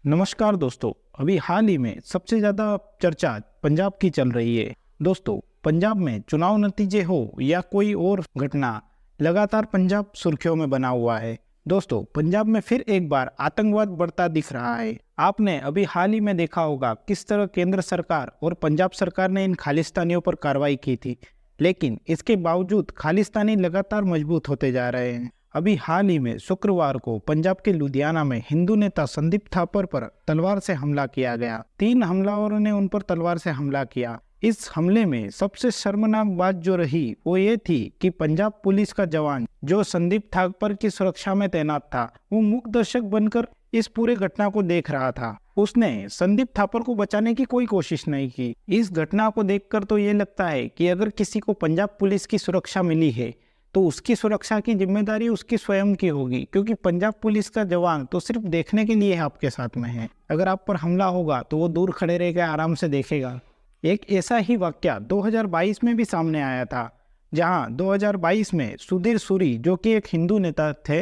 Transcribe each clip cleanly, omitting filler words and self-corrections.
नमस्कार दोस्तों। अभी हाल ही में सबसे ज़्यादा चर्चा पंजाब की चल रही है। दोस्तों, पंजाब में चुनाव नतीजे हो या कोई और घटना, लगातार पंजाब सुर्खियों में बना हुआ है। दोस्तों, पंजाब में फिर एक बार आतंकवाद बढ़ता दिख रहा है। आपने अभी हाल ही में देखा होगा किस तरह केंद्र सरकार और पंजाब सरकार ने इन खालिस्तानियों पर कार्रवाई की थी, लेकिन इसके बावजूद खालिस्तानी लगातार मजबूत होते जा रहे हैं। अभी हाल ही में शुक्रवार को पंजाब के लुधियाना में हिंदू नेता संदीप थापर पर तलवार से हमला किया गया। 3 हमलावरों ने उन पर तलवार से हमला किया। इस हमले में सबसे शर्मनाक बात जो रही वो ये थी कि पंजाब पुलिस का जवान जो संदीप थापर की सुरक्षा में तैनात था, वो मूक दर्शक बनकर इस पूरे घटना को देख रहा था। उसने संदीप थापर को बचाने की कोई कोशिश नहीं की। इस घटना को देखकर तो ये लगता है कि अगर किसी को पंजाब पुलिस की सुरक्षा मिली है तो उसकी सुरक्षा की जिम्मेदारी उसकी स्वयं की होगी, क्योंकि पंजाब पुलिस का जवान तो सिर्फ देखने के लिए आपके साथ में है। अगर आप पर हमला होगा तो वो दूर खड़े रह के आराम से देखेगा। एक ऐसा ही वाकया 2022 में भी सामने आया था, जहां 2022 में सुधीर सूरी जो कि एक हिंदू नेता थे,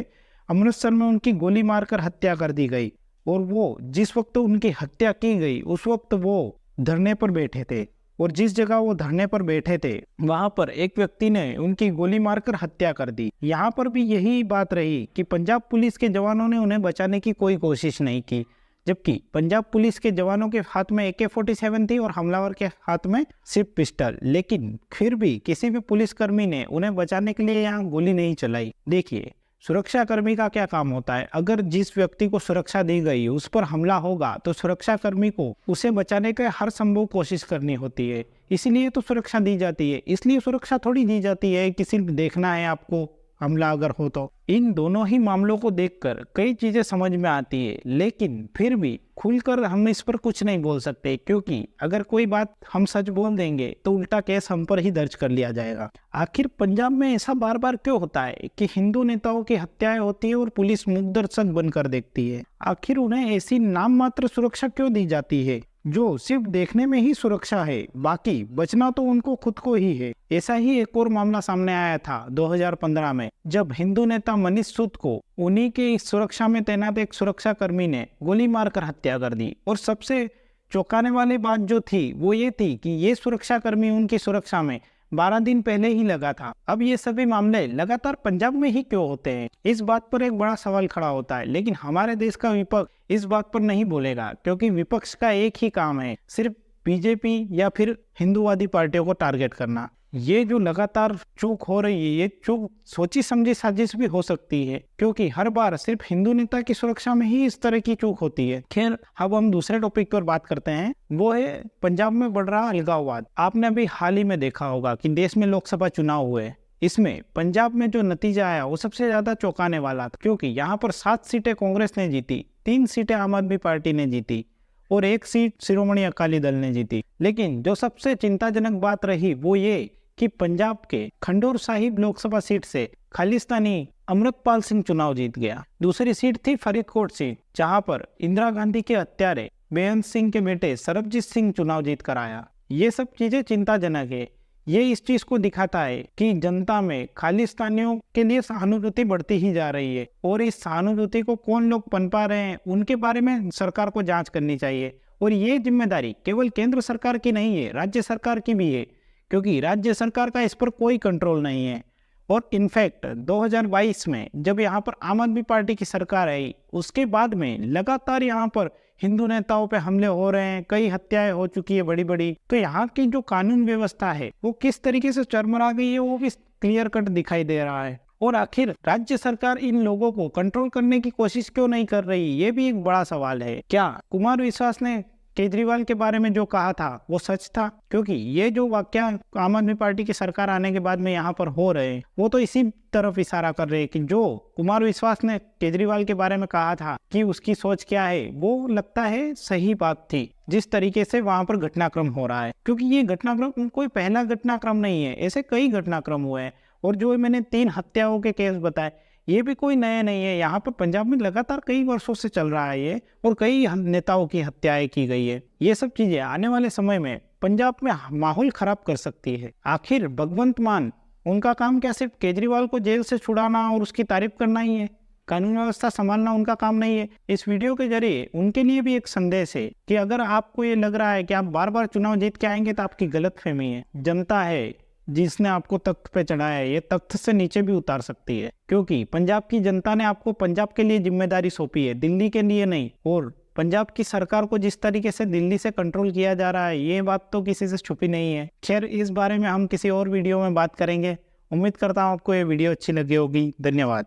अमृतसर में उनकी गोली मारकर हत्या कर दी गई। और वो जिस वक्त उनकी हत्या की गई उस वक्त वो धरने पर बैठे थे, और जिस जगह वो धरने पर बैठे थे वहां पर एक व्यक्ति ने उनकी गोली मारकर हत्या कर दी। यहाँ पर भी यही बात रही कि पंजाब पुलिस के जवानों ने उन्हें बचाने की कोई कोशिश नहीं की, जबकि पंजाब पुलिस के जवानों के हाथ में AK-47 थी और हमलावर के हाथ में सिर्फ पिस्टल। लेकिन फिर भी किसी भी पुलिसकर्मी ने उन्हें बचाने के लिए यहाँ गोली नहीं चलाई। देखिए, सुरक्षाकर्मी का क्या काम होता है। अगर जिस व्यक्ति को सुरक्षा दी गई उस पर हमला होगा तो सुरक्षाकर्मी को उसे बचाने की हर संभव कोशिश करनी होती है। इसलिए तो सुरक्षा दी जाती है। इसलिए सुरक्षा थोड़ी दी जाती है कि सिर्फ देखना है आपको हमला अगर हो तो। इन दोनों ही मामलों को देखकर कई चीजें समझ में आती है, लेकिन फिर भी खुलकर हम इस पर कुछ नहीं बोल सकते, क्योंकि अगर कोई बात हम सच बोल देंगे तो उल्टा केस हम पर ही दर्ज कर लिया जाएगा। आखिर पंजाब में ऐसा बार बार क्यों होता है कि हिंदू नेताओं की हत्याएं होती है और पुलिस मुकदर्शक बनकर देखती है? आखिर उन्हें ऐसी नाम मात्र सुरक्षा क्यों दी जाती है जो सिर्फ देखने में ही सुरक्षा है, बाकी बचना तो उनको खुद को ही है। ऐसा ही एक और मामला सामने आया था 2015 में, जब हिंदू नेता मनीष सूद को उन्हीं के सुरक्षा में तैनात एक सुरक्षा कर्मी ने गोली मारकर हत्या कर दी। और सबसे चौंकाने वाली बात जो थी वो ये थी कि ये सुरक्षा कर्मी उनकी सुरक्षा में 12 दिन पहले ही लगा था। अब ये सभी मामले लगातार पंजाब में ही क्यों होते हैं? इस बात पर एक बड़ा सवाल खड़ा होता है, लेकिन हमारे देश का विपक्ष इस बात पर नहीं बोलेगा, क्योंकि विपक्ष का एक ही काम है, सिर्फ बीजेपी या फिर हिंदूवादी पार्टियों को टारगेट करना। ये जो लगातार चूक हो रही है, ये चूक सोची समझी साजिश भी हो सकती है, क्योंकि हर बार सिर्फ हिंदू नेता की सुरक्षा में ही इस तरह की चूक होती है। खैर, अब हम दूसरे टॉपिक पर बात करते हैं, वो है पंजाब में बढ़ रहा अलगाववाद। आपने अभी हाल ही में देखा होगा कि देश में लोकसभा चुनाव हुए। इसमें पंजाब में जो नतीजा आया वो सबसे ज्यादा चौंकाने वाला था, क्योंकि यहाँ पर 7 सीटें कांग्रेस ने जीती, 3 सीटें आम आदमी पार्टी ने जीती और 1 सीट शिरोमणि अकाली दल ने जीती। लेकिन जो सबसे चिंताजनक बात रही वो ये कि पंजाब के खंडूर साहिब लोकसभा सीट से खालिस्तानी अमृतपाल सिंह चुनाव जीत गया। दूसरी सीट थी फरीदकोट सीट, जहां पर इंदिरा गांधी के हत्यारे बेअंत सिंह के बेटे सरबजीत सिंह चुनाव जीत कर आया। ये सब चीजें चिंताजनक है। ये इस चीज को दिखाता है कि जनता में खालिस्तानियों के लिए सहानुभूति बढ़ती ही जा रही है, और इस सहानुभूति को कौन लोग पनपा रहे हैं उनके बारे में सरकार को जांच करनी चाहिए। और ये जिम्मेदारी केवल केंद्र सरकार की नहीं है, राज्य सरकार की भी है, क्योंकि राज्य सरकार का इस पर कोई कंट्रोल नहीं है। और इनफैक्ट 2022 में जब यहाँ पर आम आदमी पार्टी की सरकार आई, उसके बाद में लगातार यहाँ पर हिंदू नेताओं पे हमले हो रहे हैं, कई हत्याएं हो चुकी है बड़ी बड़ी। तो यहाँ की जो कानून व्यवस्था है वो किस तरीके से चरमरा गई है वो भी क्लियर कट दिखाई दे रहा है। और आखिर राज्य सरकार इन लोगों को कंट्रोल करने की कोशिश क्यों नहीं कर रही, ये भी एक बड़ा सवाल है। क्या कुमार विश्वास ने केजरीवाल के बारे में जो कहा था वो सच था? क्योंकि ये जो वाकया आम आदमी पार्टी की सरकार आने के बाद में यहाँ पर हो रहे हैं वो तो इसी तरफ इशारा कर रहे हैं कि जो कुमार विश्वास ने केजरीवाल के बारे में कहा था कि उसकी सोच क्या है, वो लगता है सही बात थी जिस तरीके से वहां पर घटनाक्रम हो रहा है। क्योंकि ये घटनाक्रम कोई पहला घटनाक्रम नहीं है, ऐसे कई घटनाक्रम हुए हैं। और जो मैंने 3 हत्याओं के केस बताए ये भी कोई नया नहीं है। यहाँ पर पंजाब में लगातार कई वर्षों से चल रहा है ये, और कई नेताओं की हत्याएं की गई है। ये सब चीजें आने वाले समय में पंजाब में माहौल खराब कर सकती है। आखिर भगवंत मान उनका काम क्या सिर्फ केजरीवाल को जेल से छुड़ाना और उसकी तारीफ करना ही है? कानून व्यवस्था संभालना उनका काम नहीं है। इस वीडियो के जरिए उनके लिए भी एक संदेश है कि अगर आपको ये लग रहा है कि आप बार बार चुनाव जीत के आएंगे तो आपकी गलतफहमी है। जनता है जिसने आपको तख्त पे चढ़ाया है, ये तख्त से नीचे भी उतार सकती है, क्योंकि पंजाब की जनता ने आपको पंजाब के लिए जिम्मेदारी सौंपी है, दिल्ली के लिए नहीं। और पंजाब की सरकार को जिस तरीके से दिल्ली से कंट्रोल किया जा रहा है, ये बात तो किसी से छुपी नहीं है। खैर, इस बारे में हम किसी और वीडियो में बात करेंगे। उम्मीद करता हूँ आपको ये वीडियो अच्छी लगी होगी। धन्यवाद।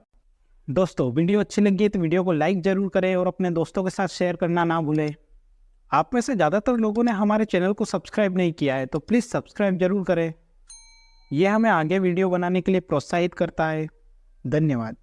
दोस्तों, वीडियो अच्छी लगी तो वीडियो को लाइक जरूर करें और अपने दोस्तों के साथ शेयर करना ना भूलें। आप में से ज़्यादातर लोगों ने हमारे चैनल को सब्सक्राइब नहीं किया है, तो प्लीज़ सब्सक्राइब जरूर करें। यह हमें आगे वीडियो बनाने के लिए प्रोत्साहित करता है। धन्यवाद।